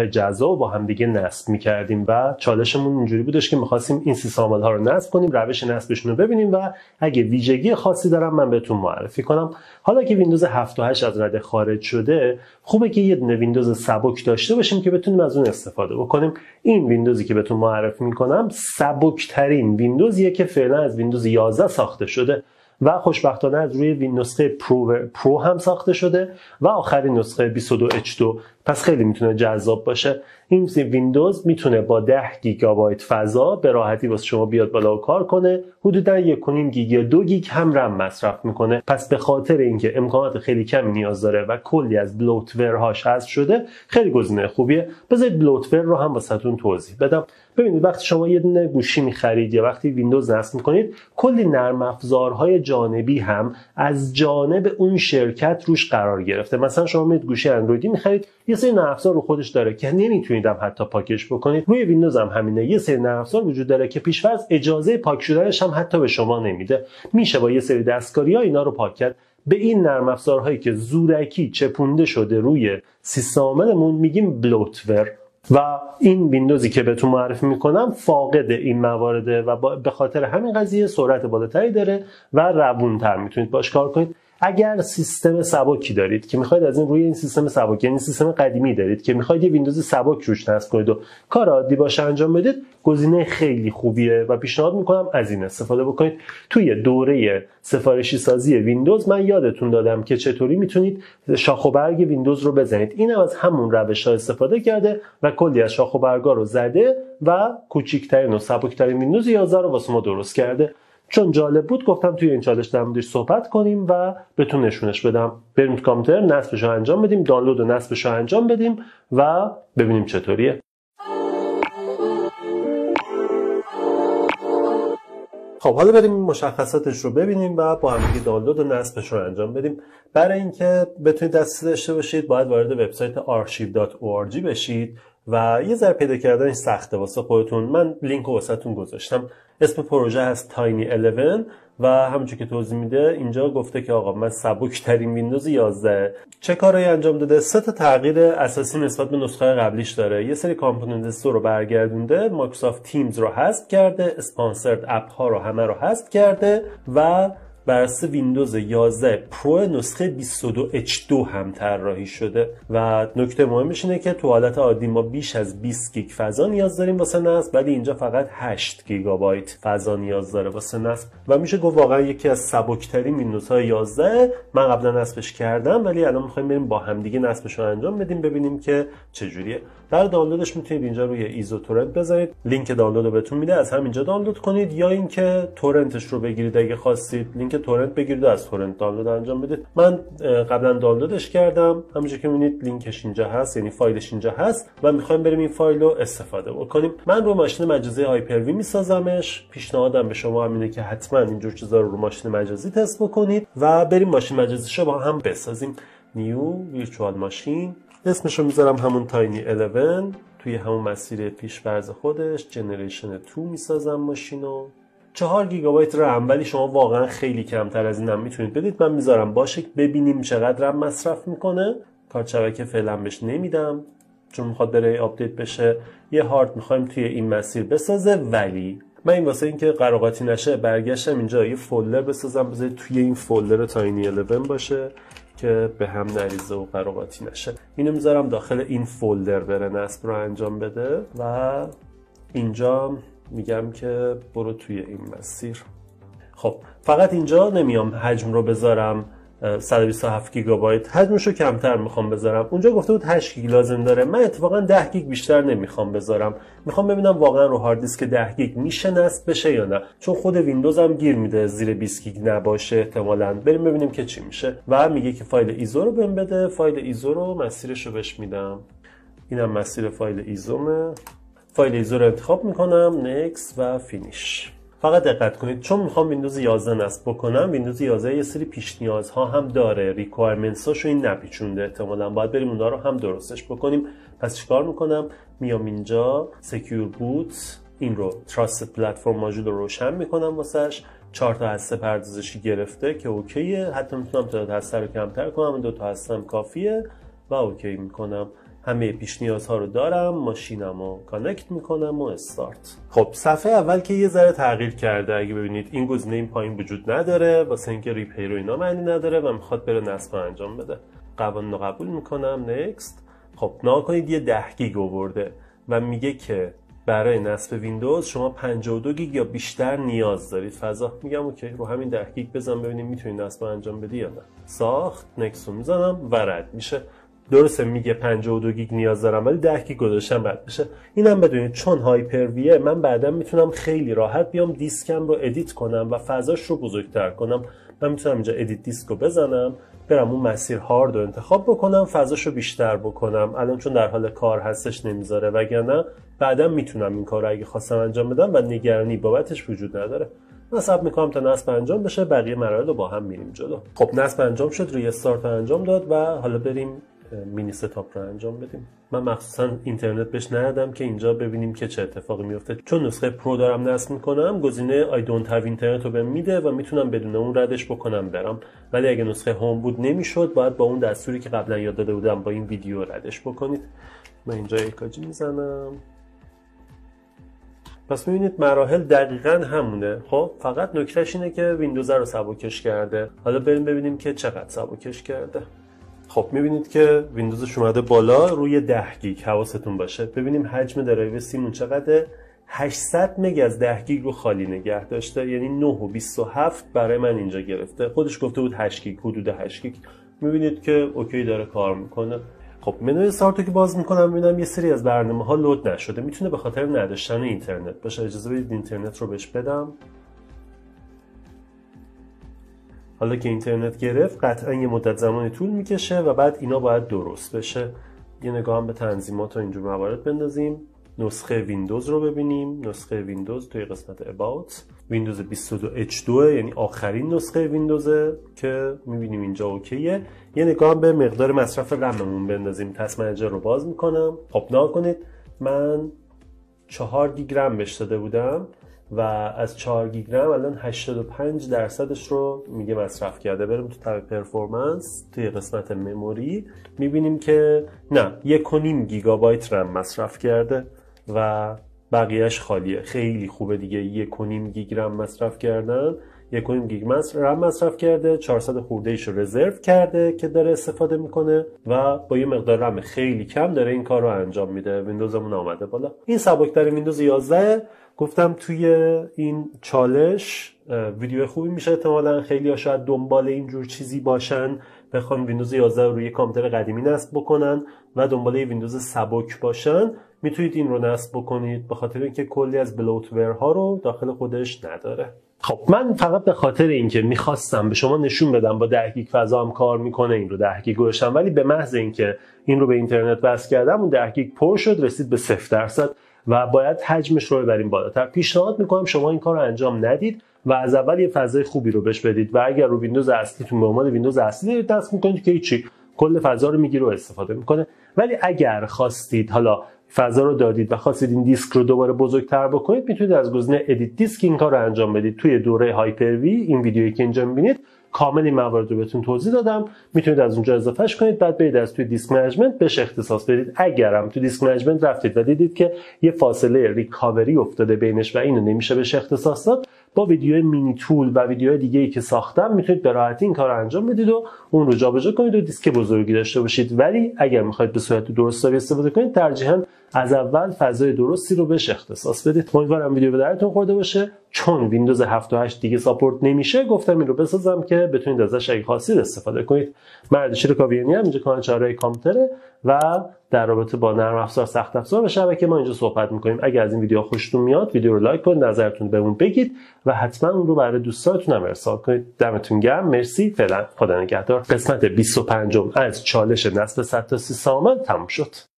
جزا با هم دیگه نصب می‌کردیم و چالشمون اینجوری بودش که می‌خواستیم این سیستم عامل‌ها رو نصب کنیم، روش نصبشون رو ببینیم و اگه ویژگی خاصی دارن من بهتون معرفی کنم. حالا که ویندوز 7 و 8 از رده خارج شده، خوبه که یه دونه ویندوز سبک داشته باشیم که بتونیم از اون استفاده بکنیم. این ویندوزی که بهتون معرفی می‌کنم سبک‌ترین ویندوزیه که فعلا از ویندوز 11 ساخته شده و خوشبختانه از روی نسخه پرو هم ساخته شده و آخرین نسخه 22H2، پس خیلی میتونه جذاب باشه. این ویندوز میتونه با 10 گیگابایت فضا به راحتی واسه شما بیاد بالا و کار کنه. حدودا 1.5 گیگ یا 2 گیگ هم رم مصرف میکنه. پس به خاطر اینکه امکانات خیلی کمی نیاز داره و کلی از بلوتورهاش حذف شده، خیلی گزینه خوبیه. بذارید بلوتور رو هم واسهتون توضیح بدم. ببینید وقتی شما یه دونه گوشی میخرید یا وقتی ویندوز نصب میکنید، کلی نرم افزارهای جانبی هم از جانب اون شرکت روش قرار گرفته. مثلا شما میید گوشی اندرویدی میخرید، یه سری نرم افزار رو خودش داره که نمیتونید هم حتی پاکش بکنید. روی ویندوز هم همینه، یه سری نرم افزار وجود داره که پیش‌فرض اجازه پاک شدنش هم حتی به شما نمیده. میشه با یه سری دستکاری‌ها اینا رو پاک کرد. به این نرم افزارهایی که زورکی چپونده شده روی سیستم عاملمون میگیم بلوتور و این ویندوزی که بهتون معرفی میکنم فاقد این موارده و به خاطر همین قضیه سرعت بالاتری داره و روونتر میتونید باش کار کنید. اگر سیستم سبکی دارید که میخواید از این روی این سیستم سبک، یعنی سیستم قدیمی دارید که میخواید یه ویندوز سبک روش نصب کنید و کار عادی باشه انجام بدید، گزینه خیلی خوبیه و پیشنهاد میکنم از این استفاده بکنید. توی دوره سفارشی سازی ویندوز من یادتون دادم که چطوری میتونید شاخ و برگ ویندوز رو بزنید. اینم از همون روش‌ها استفاده کرده و کلی از شاخ و برگا رو زده و کوچیک‌ترین و سبک‌ترین ویندوز 11 رو واسه ما درست کرده. چون جالب بود گفتم توی این چالش در موردش صحبت کنیم و بهتون نشونش بدم. بریم تو کامپیوتر نصبش رو انجام بدیم، دانلود و نصبش رو انجام بدیم و ببینیم چطوریه. خب حالا بریم مشخصاتش رو ببینیم و با هم دیگه دانلود و نصبش رو انجام بدیم. برای اینکه بتونید دسترسی داشته باشید باید وارد وبسایت archive.org بشید و یه ذره پیدا کردنش سخته واسه خودتون. من لینک رو واسهتون گذاشتم. اسم پروژه هست Tiny11 و همونجور که توضیح میده اینجا گفته که آقا من سبکترین ویندوز 11 چه کارایی انجام داده. 3 تا تغییر اساسی نسبت به نسخه قبلیش داره. یه سری کامپوننت استور رو برگردونده، مایکروسافت تیمز رو حذف کرده، اسپانسرد اپ ها رو همه رو حذف کرده و بر اساس ویندوز 11 پرو نسخه 22H2 هم طراحی شده و نکته مهمش اینه که تو حالت عادی ما بیش از 20 گیگ فضا نیاز داریم واسه نصب، ولی اینجا فقط 8 گیگابایت فضا نیاز داره واسه نصب و میشه گفت واقعا یکی از سبکترین ویندوزهای 11. من قبلا نصبش کردم ولی الان می‌خوایم بریم با هم دیگه نصبش رو انجام بدیم ببینیم که چجوریه. در دانلودش میتونید اینجا روی ایزو تورنت بذارید، لینک دانلود رو بهتون میده، از همینجا دانلود کنید یا اینکه تورنتش رو بگیرید اگه خواستید لینک تورنت بگیرید و از تورنت دانلود انجام بدید. من قبلا دانلودش کردم، همونجوری که میبینید لینکش اینجا هست، یعنی فایلش اینجا هست و میخوایم بریم این فایل رو استفاده بکنیم. من رو ماشین مجازی هایپر-وی میسازمش. پیشنهادم به شما همینه که حتما اینجور چیزا رو ماشین مجازی تست بکنید و بریم ماشین مجازیشو با هم بسازیم. نیو ویرچوال ماشین، اسمش رو میذارم همون Tiny11. توی همون مسیر پیش‌فرض خودش جنریشن 2 میسازم ماشینو. 4 گیگابایت رم، ولی شما واقعا خیلی کمتر از اینم میتونید بدید. من میذارم باشه ببینیم چقدر رم مصرف میکنه. کارت شبکه فعلا بهش نمیدم چون میخواد بره آپدیت بشه. یه هارد میخوایم توی این مسیر بسازه، ولی من این واسه اینکه قراقاتی نشه برگشتم اینجا یه فولدر بسازم. بذارید توی این فولدر Tiny11 باشه که به هم نریزه و قراقاتی نشه. اینو میذارم داخل این فولدر بره نصب رو انجام بده و اینجا میگم که برو توی این مسیر. خب فقط اینجا نمیام حجم رو بذارم 127 گیگابایت، حجمش رو کمتر میخوام بذارم. اونجا گفته بود 8 گیگ لازم داره، من اتفاقا 10 گیگ بیشتر نمیخوام بذارم. میخوام ببینم واقعا رو هارد دیسک 10 گیگ میشه نصب بشه یا نه، چون خود ویندوز هم گیر میده زیر 20 گیگ نباشه احتمالاً. بریم ببینیم که چی میشه و میگه که فایل ایزو رو بهم بده. فایل ایزو رو مسیرش رو بهش میدم. اینم مسیر فایل ایزومه. فایل ایزو رو انتخاب میکنم، نکست و فینیش. فقط دقت کنید چون میخوام ویندوز 11 نصب بکنم، ویندوز 11 یه سری پیش نیازها هم داره، ریکوایرمنتساشو این نپیچونده، احتمالاً باید بریم اونها رو هم درستش بکنیم. پس چیکار میکنم؟ میام اینجا سکیور بوت، این رو تراست پلتفرم ماژول رو روشن میکنم واسش. 4 تا هسته پردازشی گرفته که اوکیه، حتی میتونم تعداد هسته رو کمتر کنم، 2 تا هسته هم کافیه و اوکی میکنم. همه پیش نیازها رو دارم، ماشینمو کانکت میکنم و استارت. خب صفحه اول که یه ذره تغییر کرده، اگه ببینید این گزینه این پایین وجود نداره واسه اینکه ریپیر و اینا معنی نداره و میخواد بره نصب انجام بده. قوانین رو قبول میکنم، نکست. خب نگاه کنید یه 10 گیگ آورده و میگه که برای نصب ویندوز شما 52 گیگ یا بیشتر نیاز دارید فضا. میگم اوکی، رو همین 10 گیگ بزن ببینیم میتونید نصب انجام بدی یا نه. ساخت، نکست رو میزنم و رد میشه. درسته میگه 52 گیگ نیاز دارم ولی 10 گیگ گذاشتم رد میشه. اینم بدونید چون هایپر ویه من بعدا میتونم خیلی راحت بیام دیسکم رو ادیت کنم و فضاش رو بزرگتر کنم. من میتونم اینجا ادیت دیسک رو بزنم، برم اون مسیر هارد رو انتخاب بکنم، فضاش رو بیشتر بکنم. الان چون در حال کار هستش نمیذاره، وگرنه بعدا میتونم این کار رو اگه خواستم انجام بدم و نگرانی بابتش وجود نداره. من صبر میکنم تا نصب انجام بشه، بقیه مراحل رو با هم میریم جلو. خب نصب انجام شد، ریستارت انجام داد و حالا بریم مینی ستاپ رو انجام بدیم. من مخصوصا اینترنت بهش ندادم که اینجا ببینیم که چه اتفاقی میفته. چون نسخه پرو دارم نصب میکنم، گزینه I don't have اینترنت رو بهم میده و میتونم بدون اون ردش بکنم برم. ولی اگه نسخه هوم بود نمیشد، باید با اون دستوری که قبلا یاد داده بودم با این ویدیو ردش بکنید. من اینجا ایکاجی میزنم. پس میبینید مراحل دقیقاً همونه. خب فقط نکتهش اینه که ویندوز رو سبکش کرده. حالا بریم ببینیم که چقدر سبکش کرده. خب میبینید که ویندوزش اومده بالا روی 10 گیگ. حواستون باشه. ببینیم حجم درایو سیمون چقدره. 800 مگ از 10 گیگ رو خالی نگه داشته، یعنی 9 و 27 برای من اینجا گرفته. خودش گفته بود 8 گیگ، حدود 8 گیگ. میبینید که اوکی داره کار میکنه. خب منوی استارت رو که باز میکنم میبینم یه سری از برنامه‌ها لود نشده. میتونه به خاطر نداشتن اینترنت باشه. اجازه بدید اینترنت رو بهش بدم. حالا که اینترنت گرفت قطعا یه مدت زمانی طول میکشه و بعد اینا باید درست بشه. یه نگاه هم به تنظیمات و اینجور موارد بندازیم. نسخه ویندوز رو ببینیم. نسخه ویندوز توی قسمت About ویندوز 22H2 یعنی آخرین نسخه ویندوزه که میبینیم اینجا اوکیه. یه نگاه هم به مقدار مصرف رممون بندازیم. تسک منیجر رو باز میکنم. خب نگاه کنید من 4 گیگ رم بهش داده بودم و از 4 گیگ رم الان 85% رو میگه مصرف کرده. بریم تو تب پرفورمنس توی قسمت مموری میبینیم که نه 1.5 گیگابایت رم مصرف کرده و بقیهش خالیه. خیلی خوبه دیگه. 1.5 گیگ رم مصرف کردن، 1.5 گیگ رم مصرف کرده، 400 خورده ایش رو رزرو کرده که داره استفاده میکنه و با یه مقدار رم خیلی کم داره این کار رو انجام میده. ویندوزمون آمده بالا. این سبکترین ویندوز 11. گفتم توی این چالش ویدیو خوبی میشه. احتمالاً خیلی‌ها شاید دنبال اینجور چیزی باشن، بخوان ویندوز 11 رو روی کامپیوتر قدیمی نصب بکنن و دنبال ویندوز سبک باشن. میتونید این رو نصب بکنید به خاطر اینکه کلی از بلوتورها رو داخل خودش نداره. خب من فقط به خاطر اینکه میخواستم به شما نشون بدم با 10 گیگ فضا هم کار میکنه این رو 10 گیگ گذاشتم، ولی به محض اینکه این رو به اینترنت وصل کردم اون 10 گیگ پر شد، رسید به 0% و باید حجمش رو ببریم بالاتر. پیشنهاد میکنم شما این کار رو انجام ندید و از اول یه فضای خوبی رو بهش بدید و اگر رو ویندوز اصلیتون به عنوان ویندوز اصلی دارید نصب میکنید که هیچی، کل فضا رو میگیره و استفاده میکنه. ولی اگر خواستید حالا فضا رو دادید و خواستید این دیسک رو دوباره بزرگتر بکنید، میتونید از گزینه ادیت دیسک این کار رو انجام بدید. توی دوره هایپر وی این ویدیویی که اینجا میبینید کامل این موارد رو بهتون توضیح دادم. میتونید از اونجا اضافهش کنید، بعد برید از توی دیسک منیجمنت بهش اختصاص بدید. اگرم تو دیسک منیجمنت رفتید و دیدید که یه فاصله ریکاوری افتاده بینش و اینو نمیشه بهش اختصاص داد، با ویدیو مینی تول و ویدیوهای دیگه‌ای که ساختم میتونید به راحتی این کارو انجام بدید و اون رو جابجا کنید و دیسک بزرگی داشته باشید. ولی اگر میخواید به صورت درست‌حسابی استفاده کنید، ترجیحاً از اول فضای درستی رو بهش اختصاص بدید. امیدوارم ویدیو به درتون خورده باشه. چون ویندوز 7 و 8 دیگه ساپورت نمیشه، گفتم این رو بسازم که بتونید ازش اگه خواستید استفاده کنید. من اردشیر کاویانی ام، اینجا کانال چهارراه کامپیوتره و در رابطه با نرم افزار، سخت افزار و شبکه ما اینجا صحبت می‌کنیم. اگه از این ویدیو خوشتون میاد، ویدیو رو لایک کنید، نظرتون بهمون بگید و حتما اون رو برای دوستاتون هم ارسال کنید. دمتون گرم. مرسی. فعلا خدا نگهدار. قسمت 25 از چالش نصب 100 تا سیستم عامل تموم شد.